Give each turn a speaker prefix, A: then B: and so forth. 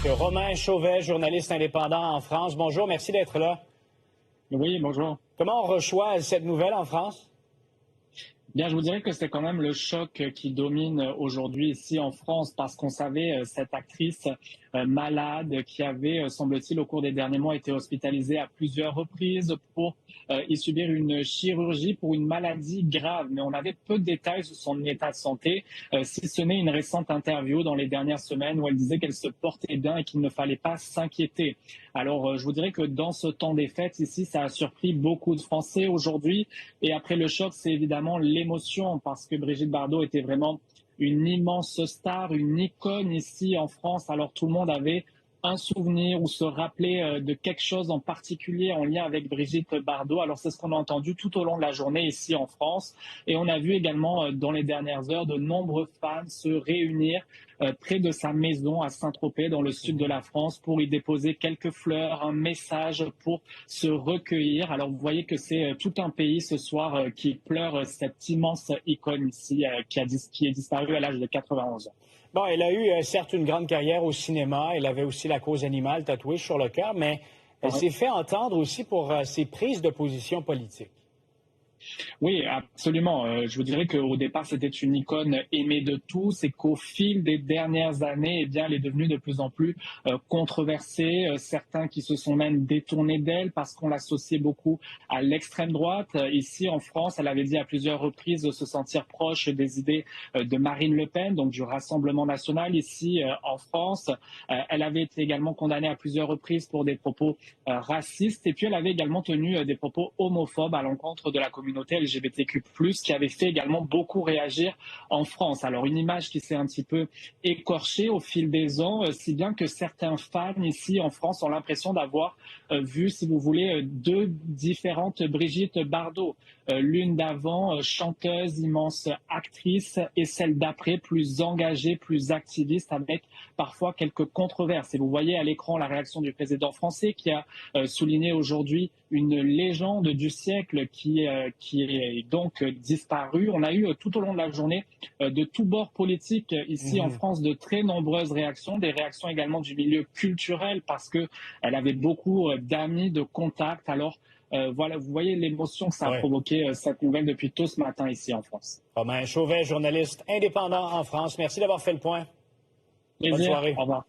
A: Romain Chauvet, journaliste indépendant en France. Bonjour, merci d'être là.
B: Oui, bonjour.
A: Comment on reçoit cette nouvelle en France?
B: Bien, je vous dirais que c'est quand même le choc qui domine aujourd'hui ici en France parce qu'on savait cette actrice malade qui avait, semble-t-il, au cours des derniers mois, été hospitalisée à plusieurs reprises pour y subir une chirurgie pour une maladie grave. Mais on avait peu de détails sur son état de santé, si ce n'est une récente interview dans les dernières semaines où elle disait qu'elle se portait bien et qu'il ne fallait pas s'inquiéter. Alors, je vous dirais que dans ce temps des fêtes, ici, ça a surpris beaucoup de Français aujourd'hui. Et après le choc, c'est évidemment l'émotion parce que Brigitte Bardot était vraiment une immense star, une icône ici en France. Alors tout le monde avait un souvenir ou se rappelait de quelque chose en particulier en lien avec Brigitte Bardot. Alors c'est ce qu'on a entendu tout au long de la journée ici en France. Et on a vu également dans les dernières heures de nombreux fans se réunir près de sa maison à Saint-Tropez dans le sud de la France pour y déposer quelques fleurs, un message pour se recueillir. Alors vous voyez que c'est tout un pays ce soir qui pleure cette immense icône ici qui est disparue à l'âge de 91 ans.
A: Bon, elle a eu certes une grande carrière au cinéma. Elle avait aussi la cause animale tatouée sur le cœur, mais elle s'est fait entendre aussi pour ses prises de position politiques.
B: Oui, absolument. Je vous dirais qu'au départ, c'était une icône aimée de tous et qu'au fil des dernières années, eh bien, elle est devenue de plus en plus controversée. Certains qui se sont même détournés d'elle parce qu'on l'associait beaucoup à l'extrême droite. Ici, en France, elle avait dit à plusieurs reprises de se sentir proche des idées de Marine Le Pen, donc du Rassemblement national. Ici, en France, elle avait été également condamnée à plusieurs reprises pour des propos racistes. Et puis, elle avait également tenu des propos homophobes à l'encontre de la communauté LGBTQ+, qui avait fait également beaucoup réagir en France. Alors une image qui s'est un petit peu écorchée au fil des ans, si bien que certains fans ici en France ont l'impression d'avoir vu, si vous voulez, deux différentes Brigitte Bardot. L'une d'avant, chanteuse, immense actrice, et celle d'après, plus engagée, plus activiste, avec parfois quelques controverses. Et vous voyez à l'écran la réaction du président français qui a souligné aujourd'hui une légende du siècle qui est donc disparue. On a eu tout au long de la journée de tous bords politiques ici en France de très nombreuses réactions, des réactions également du milieu culturel parce qu'elle avait beaucoup d'amis, de contacts. Alors voilà, vous voyez l'émotion que ça a provoqué cette nouvelle depuis tôt ce matin ici en France.
A: Romain Chauvet, journaliste indépendant en France. Merci d'avoir fait le point. Bonne soirée.
B: Au revoir.